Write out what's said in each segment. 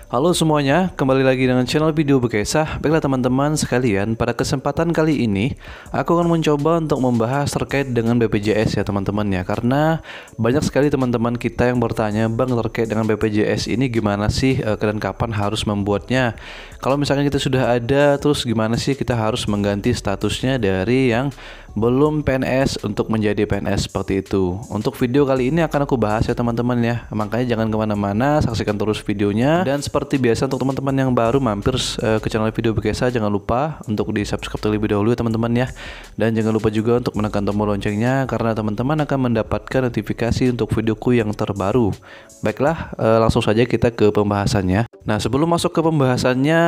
Halo semuanya, kembali lagi dengan channel video Bekesah. Baiklah teman-teman sekalian, pada kesempatan kali ini aku akan mencoba untuk membahas terkait dengan BPJS ya teman-teman ya. Karena banyak sekali teman-teman kita yang bertanya, Bang, terkait dengan BPJS ini gimana sih dan kapan harus membuatnya? Kalau misalkan kita sudah ada, terus gimana sih kita harus mengganti statusnya dari yang belum PNS untuk menjadi PNS seperti itu. Untuk video kali ini akan aku bahas ya teman-teman ya. Makanya jangan kemana-mana, saksikan terus videonya. Dan seperti biasa untuk teman-teman yang baru mampir ke channel video Bekesah, jangan lupa untuk di subscribe terlebih dahulu ya teman-teman ya. Dan jangan lupa juga untuk menekan tombol loncengnya, karena teman-teman akan mendapatkan notifikasi untuk videoku yang terbaru. Baiklah, langsung saja kita ke pembahasannya. Nah, sebelum masuk ke pembahasannya,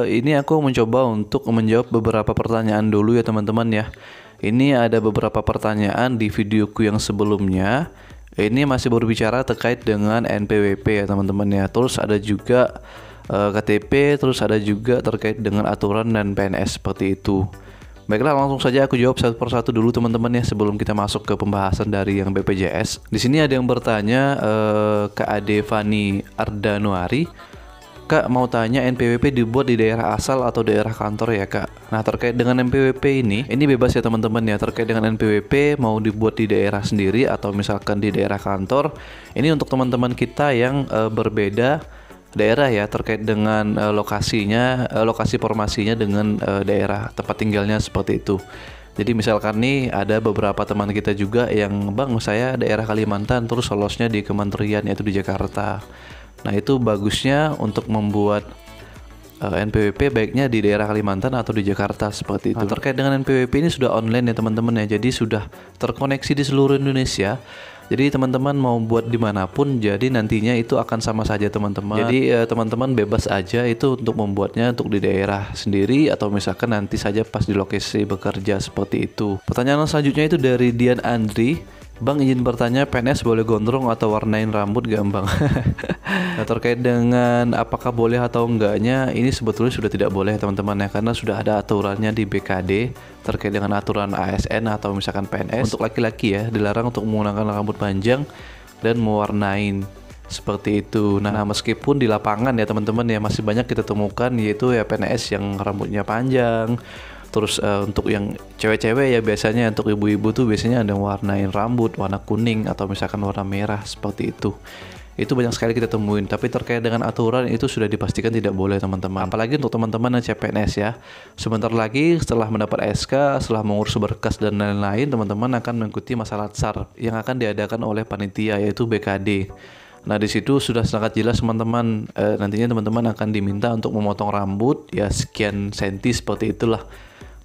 ini aku mencoba untuk menjawab beberapa pertanyaan dulu ya teman-teman ya. Ini ada beberapa pertanyaan di videoku yang sebelumnya. Ini masih berbicara terkait dengan NPWP ya teman-teman ya. Terus ada juga KTP, terus ada juga terkait dengan aturan dan PNS seperti itu. Baiklah, langsung saja aku jawab satu persatu dulu teman-teman ya, sebelum kita masuk ke pembahasan dari yang BPJS. Di sini ada yang bertanya, Kak Ade Fani Ardanuari, Kak, mau tanya, NPWP dibuat di daerah asal atau daerah kantor ya Kak? Nah, terkait dengan NPWP ini bebas ya teman-teman ya. Terkait dengan NPWP mau dibuat di daerah sendiri atau misalkan di daerah kantor, ini untuk teman-teman kita yang berbeda daerah ya, terkait dengan lokasinya, lokasi formasinya dengan daerah tempat tinggalnya seperti itu. Jadi misalkan nih ada beberapa teman kita juga yang, Bang, saya daerah Kalimantan terus lolosnya di kementerian yaitu di Jakarta. Nah, itu bagusnya untuk membuat NPWP baiknya di daerah Kalimantan atau di Jakarta seperti itu. Nah, terkait dengan NPWP ini sudah online ya teman-teman ya, jadi sudah terkoneksi di seluruh Indonesia. Jadi teman-teman mau buat dimanapun, jadi nantinya itu akan sama saja teman-teman. Jadi teman-teman bebas aja itu untuk membuatnya untuk di daerah sendiri atau misalkan nanti saja pas di lokasi bekerja seperti itu. Pertanyaan selanjutnya itu dari Dian Andri. Bang, izin bertanya, PNS boleh gondrong atau warnain rambut gak Bang? Nah, terkait dengan apakah boleh atau enggaknya, ini sebetulnya sudah tidak boleh teman-teman ya, karena sudah ada aturannya di BKD terkait dengan aturan ASN atau misalkan PNS. Untuk laki-laki ya, dilarang untuk menggunakan rambut panjang dan mewarnain seperti itu. Nah, meskipun di lapangan ya teman-teman ya masih banyak kita temukan yaitu ya PNS yang rambutnya panjang. Terus untuk yang cewek-cewek ya biasanya, untuk ibu-ibu tuh biasanya ada yang warnain rambut warna kuning atau misalkan warna merah seperti itu. Itu banyak sekali kita temuin, tapi terkait dengan aturan itu sudah dipastikan tidak boleh teman-teman. Apalagi untuk teman-teman yang CPNS ya. Sebentar lagi setelah mendapat SK, setelah mengurus berkas dan lain-lain, teman-teman akan mengikuti masa latsar yang akan diadakan oleh panitia yaitu BKD. Nah, di situ sudah sangat jelas teman-teman, nantinya teman-teman akan diminta untuk memotong rambut ya sekian senti seperti itulah.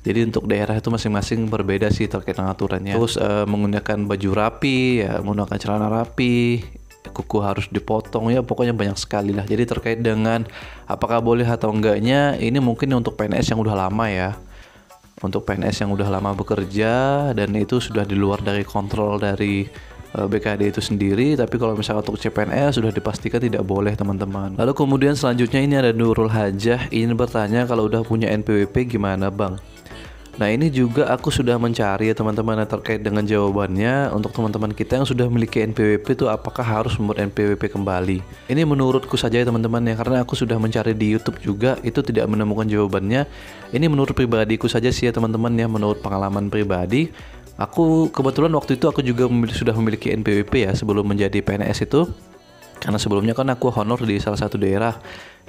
Jadi untuk daerah itu masing-masing berbeda sih terkait dengan aturannya. Terus menggunakan baju rapi, ya, menggunakan celana rapi, kuku harus dipotong ya, pokoknya banyak sekali lah. Jadi terkait dengan apakah boleh atau enggaknya, ini mungkin untuk PNS yang udah lama ya. Untuk PNS yang udah lama bekerja dan itu sudah di luar dari kontrol dari BKD itu sendiri. Tapi kalau misalnya untuk CPNS sudah dipastikan tidak boleh teman-teman. Lalu kemudian selanjutnya ini ada Nurul Hajah ingin bertanya, kalau udah punya NPWP gimana Bang? Nah, ini juga aku sudah mencari ya teman-teman terkait dengan jawabannya. Untuk teman-teman kita yang sudah memiliki NPWP itu apakah harus membuat NPWP kembali? Ini menurutku saja ya teman-teman ya, karena aku sudah mencari di YouTube juga itu tidak menemukan jawabannya. Ini menurut pribadiku saja sih ya teman-teman ya, menurut pengalaman pribadi. Aku kebetulan waktu itu aku juga sudah memiliki NPWP ya sebelum menjadi PNS itu. Karena sebelumnya kan aku honor di salah satu daerah.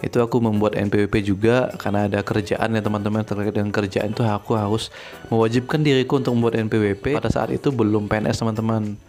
Itu aku membuat NPWP juga karena ada kerjaan ya teman-teman. Terkait dengan kerjaan itu aku harus mewajibkan diriku untuk membuat NPWP. Pada saat itu belum PNS teman-teman.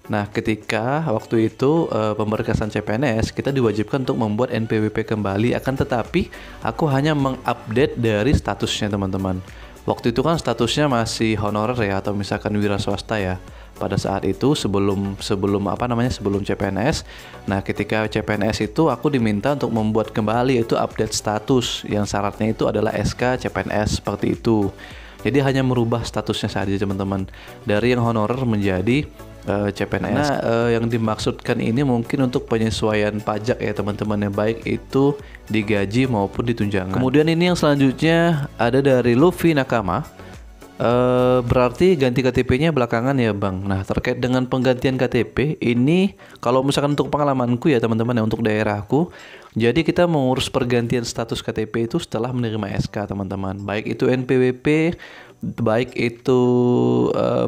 Nah, ketika waktu itu pemberkasan CPNS, kita diwajibkan untuk membuat NPWP kembali. Akan tetapi aku hanya mengupdate dari statusnya teman-teman. Waktu itu kan statusnya masih honorer ya, atau misalkan wira swasta ya. Pada saat itu sebelum CPNS. Nah, ketika CPNS itu aku diminta untuk membuat kembali itu update status, yang syaratnya itu adalah SK CPNS seperti itu. Jadi hanya merubah statusnya saja teman-teman, dari yang honorer menjadi CPNS. Nah, yang dimaksudkan ini mungkin untuk penyesuaian pajak ya teman-teman ya, baik itu di gaji maupun di tunjangan. Kemudian ini yang selanjutnya ada dari Luffy Nakama. Berarti ganti KTP-nya belakangan ya Bang. Nah, terkait dengan penggantian KTP ini, kalau misalkan untuk pengalamanku ya teman-teman ya, untuk daerahku, Jadi kita mengurus pergantian status KTP itu setelah menerima SK teman-teman. Baik itu NPWP, baik itu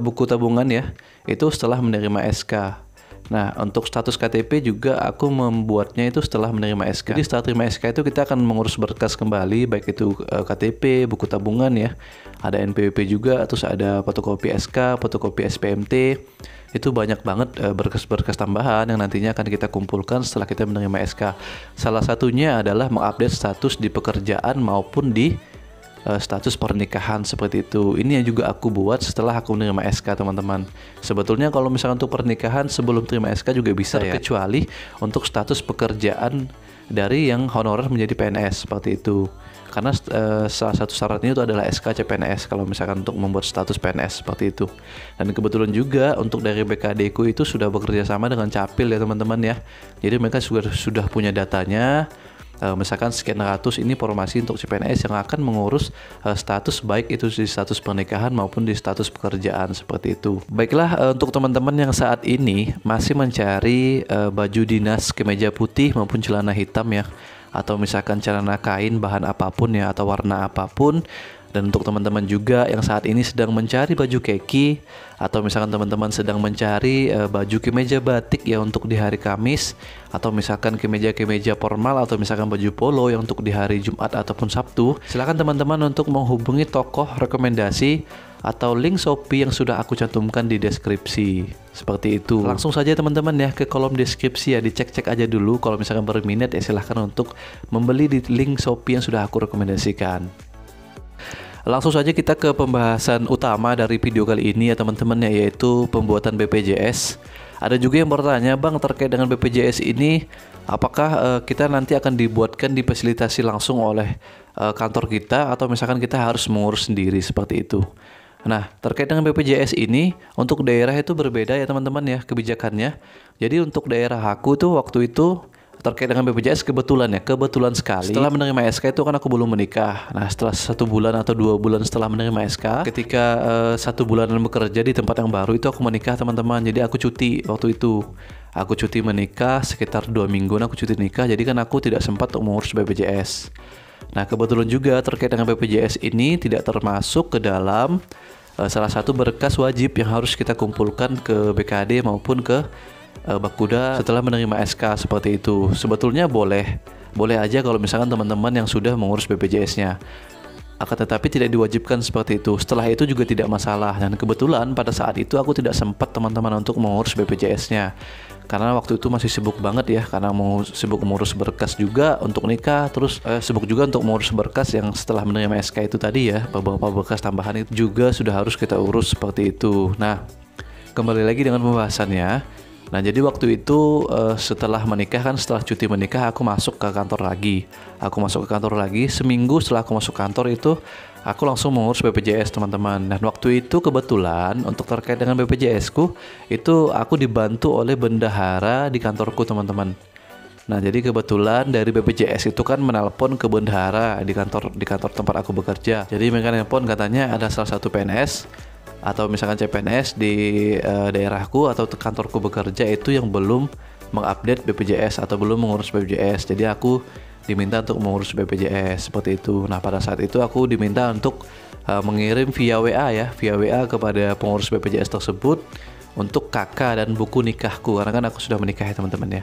buku tabungan ya, itu setelah menerima SK. Nah, untuk status KTP juga aku membuatnya itu setelah menerima SK. Jadi setelah terima SK itu kita akan mengurus berkas kembali, baik itu KTP, buku tabungan ya, ada NPWP juga, terus ada fotokopi SK, fotokopi SPMT. Itu banyak banget berkas-berkas tambahan yang nantinya akan kita kumpulkan setelah kita menerima SK. Salah satunya adalah mengupdate status di pekerjaan maupun di status pernikahan seperti itu. Ini yang juga aku buat setelah aku menerima SK teman-teman. Sebetulnya kalau misalkan untuk pernikahan sebelum terima SK juga bisa ya, kecuali untuk status pekerjaan dari yang honorer menjadi PNS seperti itu. Karena salah satu syaratnya itu adalah SK CPNS kalau misalkan untuk membuat status PNS seperti itu. Dan kebetulan juga untuk dari BKD ku itu sudah bekerja sama dengan Capil ya teman-teman ya. Jadi mereka sudah punya datanya. Misalkan sekian ratus ini formasi untuk CPNS yang akan mengurus status baik itu di status pernikahan maupun di status pekerjaan seperti itu. Baiklah, untuk teman-teman yang saat ini masih mencari baju dinas kemeja putih maupun celana hitam ya, atau misalkan celana kain bahan apapun ya, atau warna apapun. Dan untuk teman-teman juga yang saat ini sedang mencari baju keki, atau misalkan teman-teman sedang mencari baju kemeja batik ya untuk di hari Kamis, atau misalkan kemeja-kemeja formal, atau misalkan baju polo yang untuk di hari Jumat ataupun Sabtu, silakan teman-teman untuk menghubungi tokoh rekomendasi atau link Shopee yang sudah aku cantumkan di deskripsi. Seperti itu. Langsung saja teman-teman ya ke kolom deskripsi ya, dicek-cek aja dulu. Kalau misalkan berminat ya silahkan untuk membeli di link Shopee yang sudah aku rekomendasikan. Langsung saja kita ke pembahasan utama dari video kali ini ya teman-teman ya, yaitu pembuatan BPJS. Ada juga yang bertanya, Bang, terkait dengan BPJS ini apakah kita nanti akan dibuatkan difasilitasi langsung oleh kantor kita, atau misalkan kita harus mengurus sendiri seperti itu. Nah, terkait dengan BPJS ini untuk daerah itu berbeda ya teman-teman ya kebijakannya. Jadi untuk daerah aku tuh waktu itu terkait dengan BPJS kebetulan sekali setelah menerima SK itu kan aku belum menikah. Nah, setelah 1 bulan atau 2 bulan setelah menerima SK, ketika 1 bulanan bekerja di tempat yang baru itu aku menikah teman-teman. Jadi aku cuti waktu itu, aku cuti menikah sekitar 2 mingguan aku cuti nikah. Jadi kan aku tidak sempat untuk mengurus BPJS. Nah, kebetulan juga terkait dengan BPJS ini tidak termasuk ke dalam salah satu berkas wajib yang harus kita kumpulkan ke BKD maupun ke Bakuda setelah menerima SK seperti itu. Sebetulnya boleh aja kalau misalkan teman-teman yang sudah mengurus BPJS-nya. Akan tetapi tidak diwajibkan seperti itu. Setelah itu juga tidak masalah. Dan kebetulan pada saat itu aku tidak sempat teman-teman untuk mengurus BPJS-nya. Karena waktu itu masih sibuk banget ya, karena mau sibuk mengurus berkas juga untuk nikah, terus sibuk juga untuk mengurus berkas yang setelah menerima SK itu tadi ya, beberapa berkas tambahan itu juga sudah harus kita urus seperti itu. Nah, kembali lagi dengan pembahasannya. Nah, jadi waktu itu setelah menikah kan, setelah cuti menikah aku masuk ke kantor lagi. Seminggu setelah aku masuk kantor itu aku langsung mengurus BPJS teman-teman. Dan waktu itu kebetulan untuk terkait dengan BPJS ku itu aku dibantu oleh bendahara di kantorku teman-teman. Nah, jadi kebetulan dari BPJS itu kan menelpon ke bendahara di kantor tempat aku bekerja. Jadi mereka nelpon, katanya ada salah satu PNS atau misalkan CPNS di daerahku atau kantorku bekerja itu yang belum mengupdate BPJS atau belum mengurus BPJS. Jadi aku diminta untuk mengurus BPJS seperti itu. Nah, pada saat itu aku diminta untuk mengirim via WA kepada pengurus BPJS tersebut untuk KK dan buku nikahku, karena kan aku sudah menikah ya teman-teman ya.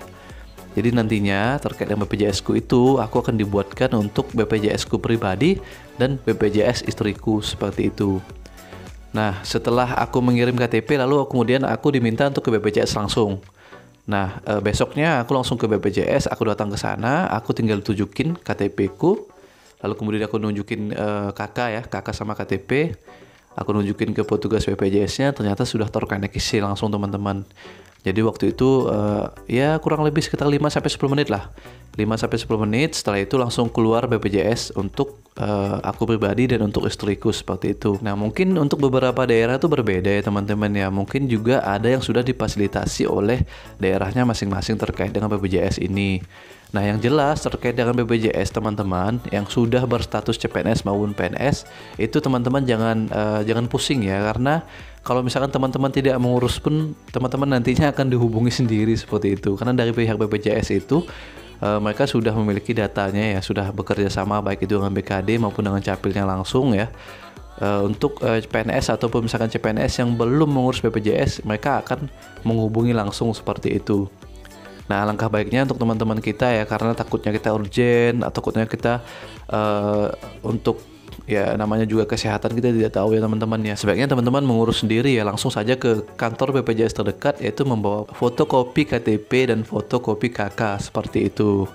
Jadi nantinya terkait dengan BPJS ku itu aku akan dibuatkan untuk BPJS ku pribadi dan BPJS istriku seperti itu. Nah, setelah aku mengirim KTP, lalu kemudian aku diminta untuk ke BPJS langsung. Nah, besoknya aku langsung ke BPJS, aku datang ke sana, aku tinggal tunjukin KTP ku, lalu kemudian aku nunjukin kakak sama KTP, aku nunjukin ke petugas BPJS-nya, ternyata sudah terkoneksi langsung teman-teman. Jadi waktu itu ya kurang lebih sekitar 5-10 menit lah. 5-10 menit, setelah itu langsung keluar BPJS untuk aku pribadi dan untuk istriku seperti itu. Nah, mungkin untuk beberapa daerah itu berbeda ya teman-teman ya. Mungkin juga ada yang sudah difasilitasi oleh daerahnya masing-masing terkait dengan BPJS ini. Nah, yang jelas terkait dengan BPJS teman-teman yang sudah berstatus CPNS maupun PNS itu teman-teman jangan pusing ya, karena kalau misalkan teman-teman tidak mengurus pun teman-teman nantinya akan dihubungi sendiri seperti itu. Karena dari pihak BPJS itu mereka sudah memiliki datanya ya, sudah bekerja sama baik itu dengan BKD maupun dengan Capilnya langsung ya. Untuk PNS ataupun misalkan CPNS yang belum mengurus BPJS, mereka akan menghubungi langsung seperti itu. Nah, alangkah baiknya untuk teman-teman kita ya, karena takutnya kita urgent atau takutnya kita untuk ya namanya juga kesehatan kita tidak tahu ya teman-teman ya. Sebaiknya teman-teman mengurus sendiri ya, langsung saja ke kantor BPJS terdekat, yaitu membawa fotokopi KTP dan fotokopi KK seperti itu.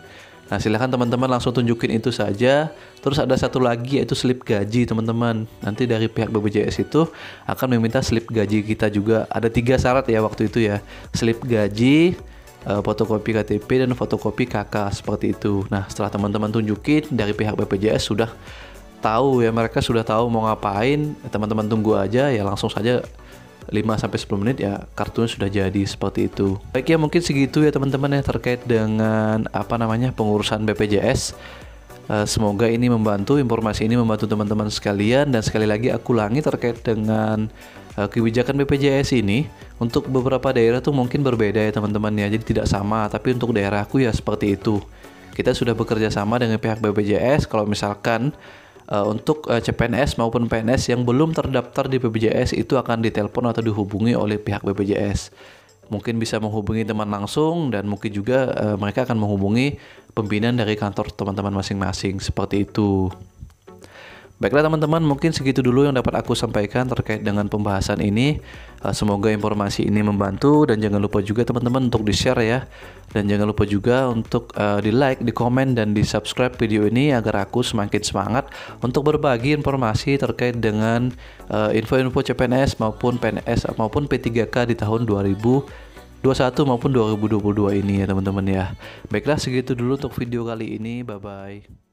Nah, silahkan teman-teman langsung tunjukin itu saja. Terus ada satu lagi yaitu slip gaji teman-teman. Nanti dari pihak BPJS itu akan meminta slip gaji kita juga. Ada 3 syarat ya waktu itu ya. Slip gaji, fotokopi KTP dan fotokopi KK seperti itu. Nah, setelah teman-teman tunjukin, dari pihak BPJS sudah tahu ya, mereka sudah tahu mau ngapain. Teman-teman tunggu aja ya, langsung saja 5-10 menit ya kartunya sudah jadi seperti itu. Baik ya, mungkin segitu ya teman-teman ya terkait dengan pengurusan BPJS. Semoga ini membantu, informasi ini membantu teman-teman sekalian. Dan sekali lagi aku ulangi terkait dengan kebijakan BPJS ini, untuk beberapa daerah tuh mungkin berbeda ya teman-teman ya, jadi tidak sama. Tapi untuk daerahku ya seperti itu. Kita sudah bekerja sama dengan pihak BPJS. Kalau misalkan untuk CPNS maupun PNS yang belum terdaftar di BPJS itu akan ditelepon atau dihubungi oleh pihak BPJS. Mungkin bisa menghubungi teman langsung, dan mungkin juga mereka akan menghubungi pimpinan dari kantor teman-teman masing-masing seperti itu. Baiklah teman-teman, mungkin segitu dulu yang dapat aku sampaikan terkait dengan pembahasan ini. Semoga informasi ini membantu, dan jangan lupa juga teman-teman untuk di-share ya. Dan jangan lupa juga untuk di-like, di-komen, dan di-subscribe video ini agar aku semakin semangat untuk berbagi informasi terkait dengan info-info CPNS maupun PNS maupun P3K di tahun 2021 maupun 2022 ini ya teman-teman ya. Baiklah, segitu dulu untuk video kali ini. Bye-bye.